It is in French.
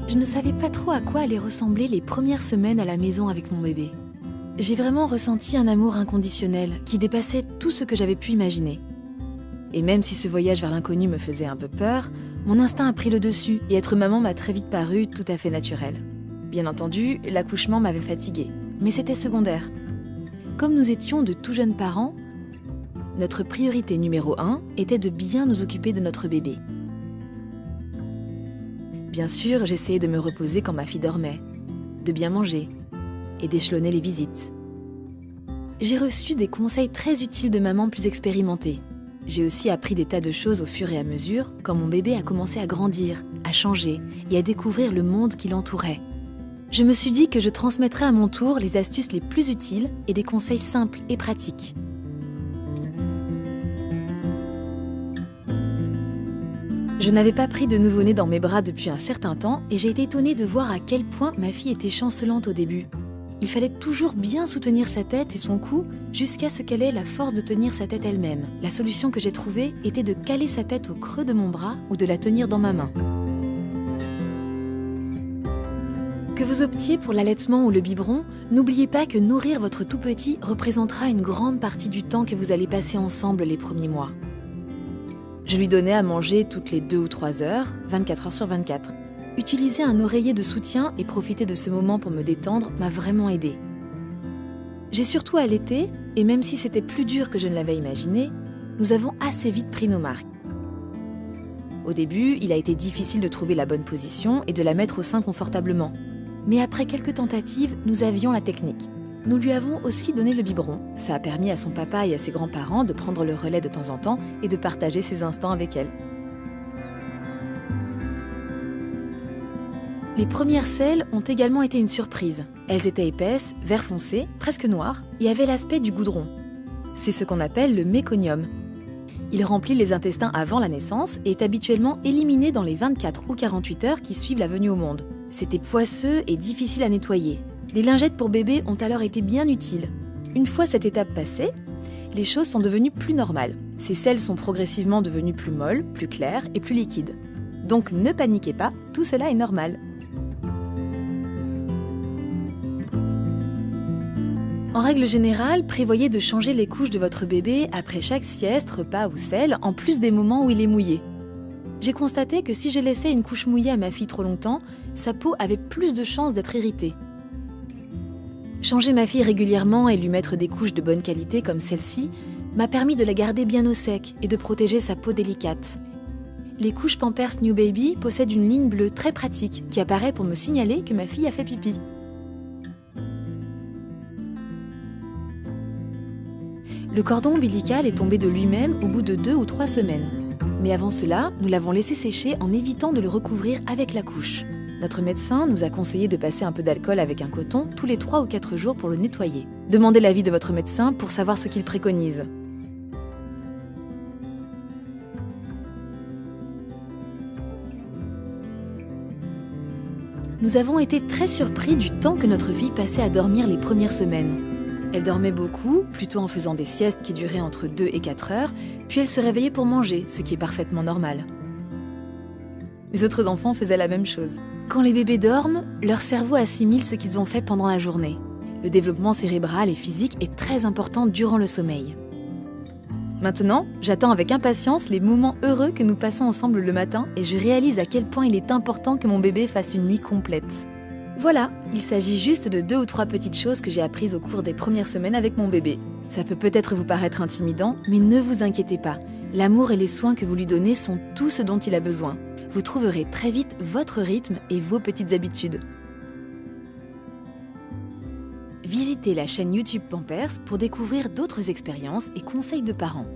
je ne savais pas trop à quoi allaient ressembler les premières semaines à la maison avec mon bébé. J'ai vraiment ressenti un amour inconditionnel qui dépassait tout ce que j'avais pu imaginer. Et même si ce voyage vers l'inconnu me faisait un peu peur, mon instinct a pris le dessus et être maman m'a très vite paru tout à fait naturel. Bien entendu, l'accouchement m'avait fatiguée, mais c'était secondaire. Comme nous étions de tout jeunes parents, notre priorité numéro 1 était de bien nous occuper de notre bébé. Bien sûr, j'essayais de me reposer quand ma fille dormait, de bien manger et d'échelonner les visites. J'ai reçu des conseils très utiles de mamans plus expérimentées. J'ai aussi appris des tas de choses au fur et à mesure quand mon bébé a commencé à grandir, à changer et à découvrir le monde qui l'entourait. Je me suis dit que je transmettrais à mon tour les astuces les plus utiles et des conseils simples et pratiques. Je n'avais pas pris de nouveau-né dans mes bras depuis un certain temps et j'ai été étonnée de voir à quel point ma fille était chancelante au début. Il fallait toujours bien soutenir sa tête et son cou jusqu'à ce qu'elle ait la force de tenir sa tête elle-même. La solution que j'ai trouvée était de caler sa tête au creux de mon bras ou de la tenir dans ma main. Que vous optiez pour l'allaitement ou le biberon, n'oubliez pas que nourrir votre tout petit représentera une grande partie du temps que vous allez passer ensemble les premiers mois. Je lui donnais à manger toutes les 2 ou 3 heures, 24 heures sur 24. Utiliser un oreiller de soutien et profiter de ce moment pour me détendre m'a vraiment aidée. J'ai surtout allaité, et même si c'était plus dur que je ne l'avais imaginé, nous avons assez vite pris nos marques. Au début, il a été difficile de trouver la bonne position et de la mettre au sein confortablement. Mais après quelques tentatives, nous avions la technique. Nous lui avons aussi donné le biberon. Ça a permis à son papa et à ses grands-parents de prendre le relais de temps en temps et de partager ces instants avec elle. Les premières selles ont également été une surprise. Elles étaient épaisses, vert foncé, presque noires, et avaient l'aspect du goudron. C'est ce qu'on appelle le méconium. Il remplit les intestins avant la naissance et est habituellement éliminé dans les 24 ou 48 heures qui suivent la venue au monde. C'était poisseux et difficile à nettoyer. Les lingettes pour bébé ont alors été bien utiles. Une fois cette étape passée, les choses sont devenues plus normales. Ces selles sont progressivement devenues plus molles, plus claires et plus liquides. Donc ne paniquez pas, tout cela est normal. En règle générale, prévoyez de changer les couches de votre bébé après chaque sieste, repas ou selle, en plus des moments où il est mouillé. J'ai constaté que si je laissais une couche mouillée à ma fille trop longtemps, sa peau avait plus de chances d'être irritée. Changer ma fille régulièrement et lui mettre des couches de bonne qualité comme celle-ci m'a permis de la garder bien au sec et de protéger sa peau délicate. Les couches Pampers New Baby possèdent une ligne bleue très pratique qui apparaît pour me signaler que ma fille a fait pipi. Le cordon ombilical est tombé de lui-même au bout de 2 ou 3 semaines. Mais avant cela, nous l'avons laissé sécher en évitant de le recouvrir avec la couche. Notre médecin nous a conseillé de passer un peu d'alcool avec un coton tous les 3 ou 4 jours pour le nettoyer. Demandez l'avis de votre médecin pour savoir ce qu'il préconise. Nous avons été très surpris du temps que notre fille passait à dormir les premières semaines. Elle dormait beaucoup, plutôt en faisant des siestes qui duraient entre 2 et 4 heures, puis elle se réveillait pour manger, ce qui est parfaitement normal. Les autres enfants faisaient la même chose. Quand les bébés dorment, leur cerveau assimile ce qu'ils ont fait pendant la journée. Le développement cérébral et physique est très important durant le sommeil. Maintenant, j'attends avec impatience les moments heureux que nous passons ensemble le matin et je réalise à quel point il est important que mon bébé fasse une nuit complète. Voilà, il s'agit juste de 2 ou 3 petites choses que j'ai apprises au cours des premières semaines avec mon bébé. Ça peut peut-être vous paraître intimidant, mais ne vous inquiétez pas. L'amour et les soins que vous lui donnez sont tout ce dont il a besoin. Vous trouverez très vite votre rythme et vos petites habitudes. Visitez la chaîne YouTube Pampers pour découvrir d'autres expériences et conseils de parents.